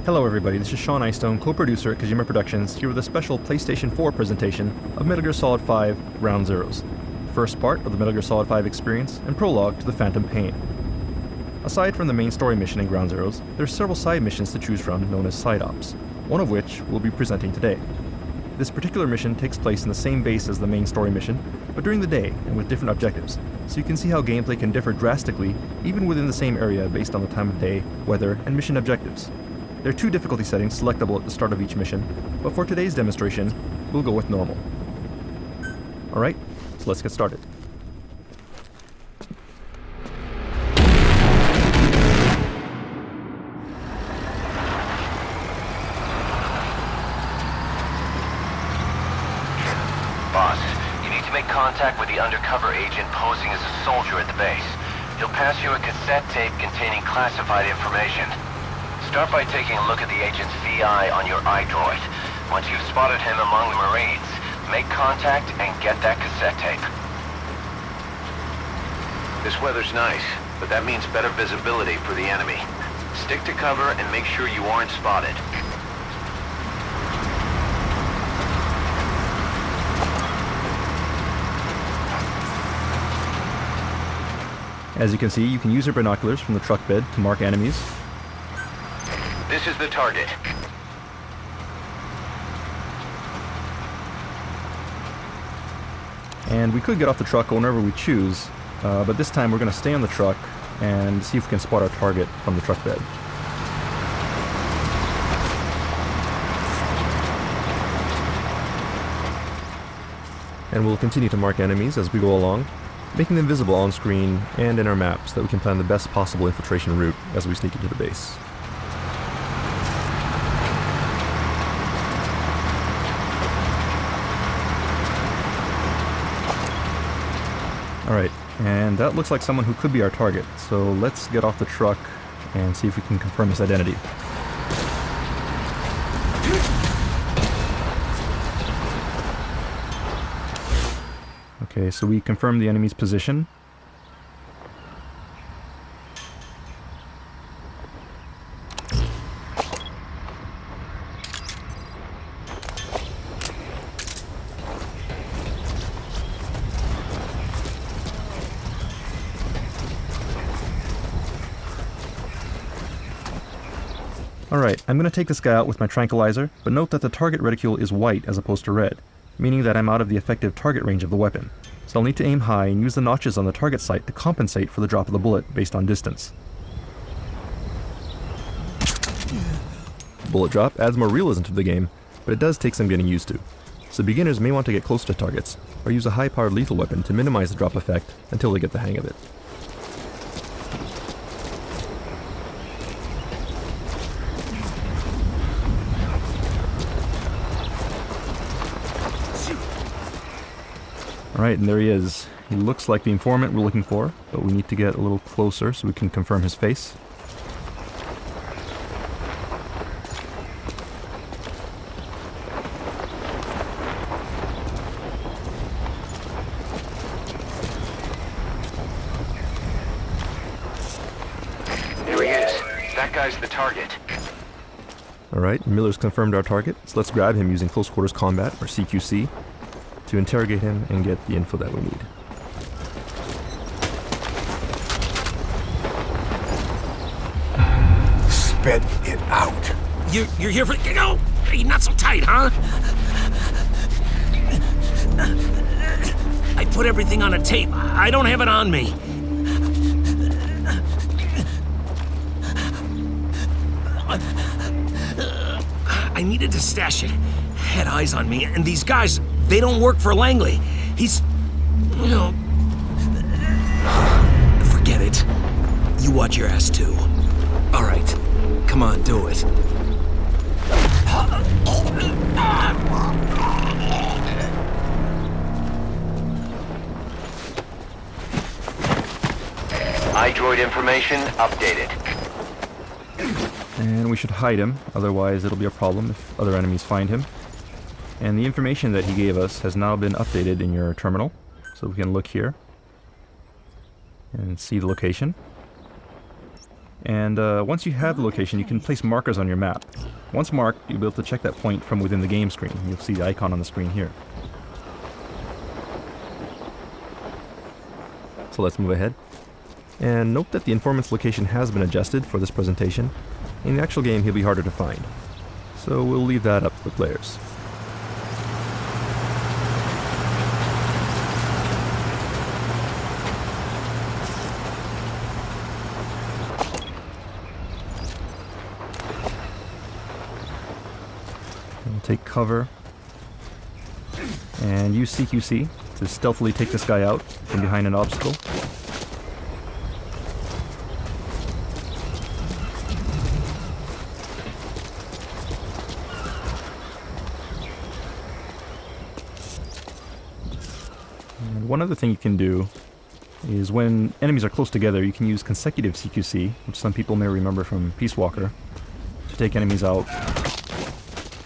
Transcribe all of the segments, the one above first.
Hello everybody, this is Sean Eystone, co-producer at Kojima Productions, here with a special PlayStation 4 presentation of Metal Gear Solid 5 Ground Zeroes, the first part of the Metal Gear Solid 5 experience and prologue to the Phantom Pain. Aside from the main story mission in Ground Zeroes, there are several side missions to choose from known as side ops, one of which we'll be presenting today. This particular mission takes place in the same base as the main story mission, but during the day and with different objectives, so you can see how gameplay can differ drastically even within the same area based on the time of day, weather, and mission objectives. There are two difficulty settings selectable at the start of each mission, but for today's demonstration, we'll go with normal. Alright, so let's get started. Boss, you need to make contact with the undercover agent posing as a soldier at the base. He'll pass you a cassette tape containing classified information. Start by taking a look at the agent's VI on your iDroid. Once you've spotted him among the Marines, make contact and get that cassette tape. This weather's nice, but that means better visibility for the enemy. Stick to cover and make sure you aren't spotted. As you can see, you can use your binoculars from the truck bed to mark enemies. This is the target. And we could get off the truck whenever we choose, but this time we're going to stay on the truck and see if we can spot our target from the truck bed. And we'll continue to mark enemies as we go along, making them visible on screen and in our map so that we can plan the best possible infiltration route as we sneak into the base. Alright, and that looks like someone who could be our target, so let's get off the truck and see if we can confirm his identity. Okay, so we confirmed the enemy's position. Alright, I'm going to take this guy out with my tranquilizer, but note that the target reticule is white as opposed to red, meaning that I'm out of the effective target range of the weapon. So I'll need to aim high and use the notches on the target sight to compensate for the drop of the bullet based on distance. Bullet drop adds more realism to the game, but it does take some getting used to. So beginners may want to get close to targets, or use a high-powered lethal weapon to minimize the drop effect until they get the hang of it. Alright, and there he is. He looks like the informant we're looking for, but we need to get a little closer so we can confirm his face. There he is. That guy's the target. Alright, Miller's confirmed our target, so let's grab him using close quarters combat, or CQC, to interrogate him and get the info that we need. Spit it out. You're here for... No! Hey, not so tight, huh? I put everything on a tape. I don't have it on me. I needed to stash it. Had eyes on me, and these guys, they don't work for Langley. He's... you know... Forget it. You watch your ass, too. All right. Come on, do it. iDroid information updated. And we should hide him, otherwise it'll be a problem if other enemies find him. And the information that he gave us has now been updated in your terminal, so we can look here and see the location. And once you have the location, you can place markers on your map. Once marked, you'll be able to check that point from within the game screen. You'll see the icon on the screen here. So let's move ahead. And note that the informant's location has been adjusted for this presentation. In the actual game, he'll be harder to find. So we'll leave that up to the players. We'll take cover and use CQC to stealthily take this guy out from behind an obstacle. And one other thing you can do is when enemies are close together, you can use consecutive CQC, which some people may remember from Peace Walker, to take enemies out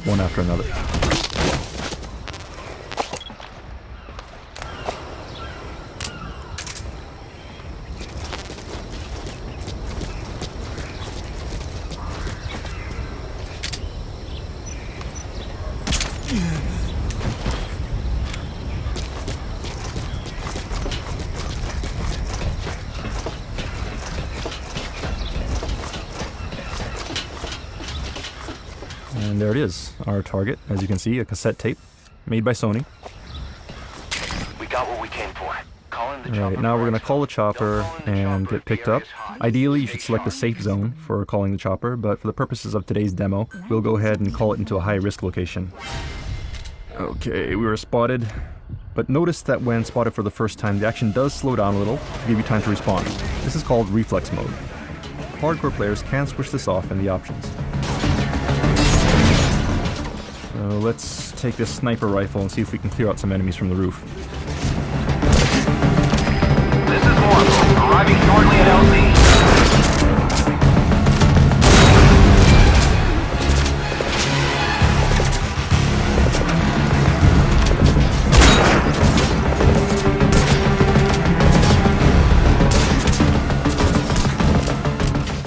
one after another. And there it is, our target, as you can see, a cassette tape made by Sony. We got what we came for. Call in the chopper. Alright, now we're going to call the chopper and get picked up. Ideally, you should select a safe zone for calling the chopper, but for the purposes of today's demo, we'll go ahead and call it into a high-risk location. Okay, we were spotted, but notice that when spotted for the first time, the action does slow down a little to give you time to respond. This is called reflex mode. Hardcore players can switch this off in the options. So let's take this sniper rifle and see if we can clear out some enemies from the roof. This is Morph, arriving shortly at LZ.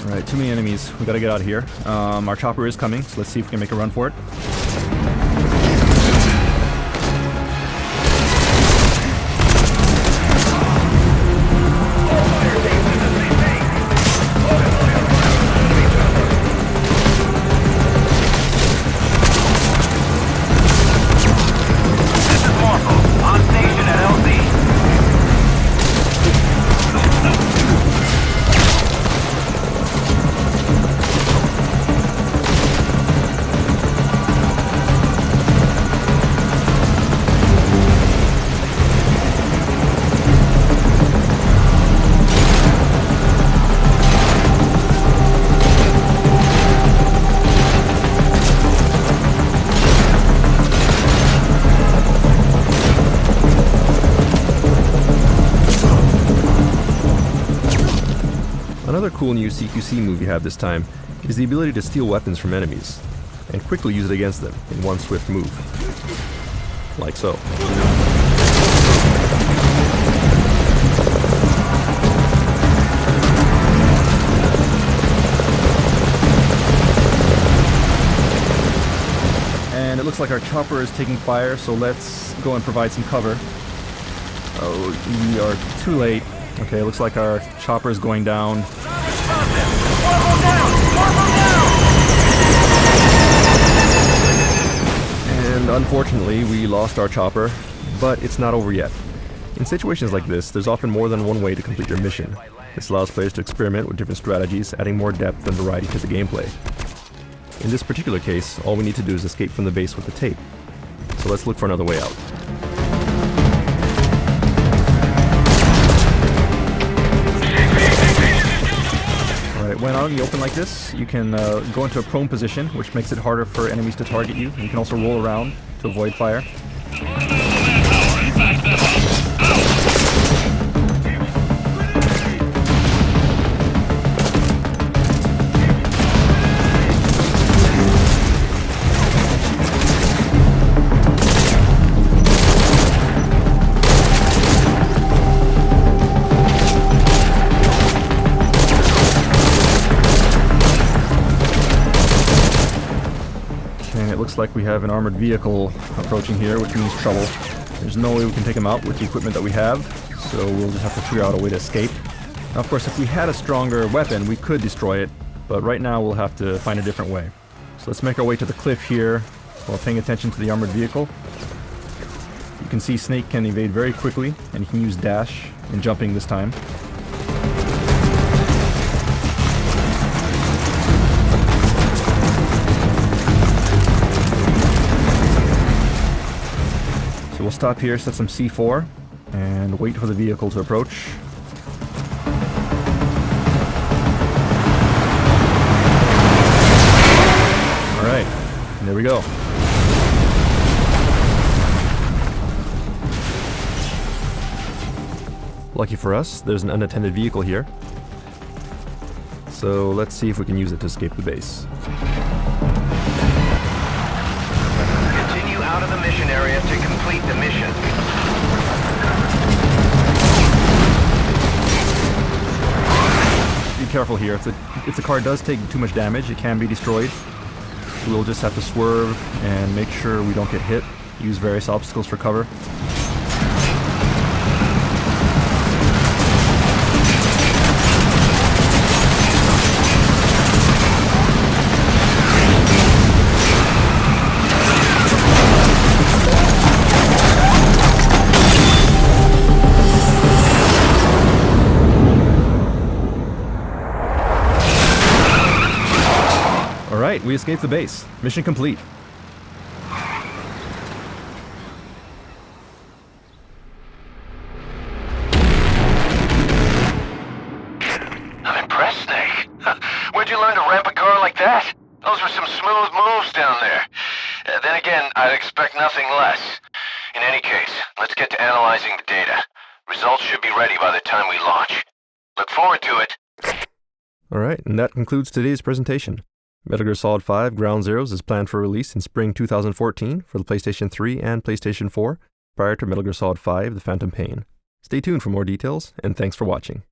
Alright, too many enemies. We gotta get out of here. Our chopper is coming, so let's see if we can make a run for it. Another cool new CQC move you have this time is the ability to steal weapons from enemies, and quickly use it against them in one swift move. Like so. And it looks like our chopper is taking fire, so let's go and provide some cover. Oh, we are too late. Okay, looks like our chopper is going down. And unfortunately, we lost our chopper, but it's not over yet. In situations like this, there's often more than one way to complete your mission. This allows players to experiment with different strategies, adding more depth and variety to the gameplay. In this particular case, all we need to do is escape from the base with the tape. So let's look for another way out. When out in the open like this, you can go into a prone position, which makes it harder for enemies to target you. You can also roll around to avoid fire. looks like we have an armored vehicle approaching here, which means trouble. There's no way we can take him out with the equipment that we have, so we'll just have to figure out a way to escape. Now, of course, if we had a stronger weapon, we could destroy it, but right now we'll have to find a different way. So let's make our way to the cliff here while paying attention to the armored vehicle. You can see Snake can evade very quickly, and he can use dash and jumping this time. So we'll stop here, set some C4, and wait for the vehicle to approach. Alright, there we go. Lucky for us, there's an unattended vehicle here. So let's see if we can use it to escape the base. Continue out of the mission area to complete the mission. Be careful here. If the car does take too much damage, it can be destroyed. We'll just have to swerve and make sure we don't get hit. Use various obstacles for cover. Alright, we escaped the base. Mission complete. I'm impressed, Snake. Where'd you learn to ramp a car like that? Those were some smooth moves down there. Then again, I'd expect nothing less. In any case, let's get to analyzing the data. Results should be ready by the time we launch. Look forward to it. Alright, and that concludes today's presentation. Metal Gear Solid 5 Ground Zeroes is planned for release in spring 2014 for the PlayStation 3 and PlayStation 4, prior to Metal Gear Solid 5 The Phantom Pain. Stay tuned for more details, and thanks for watching.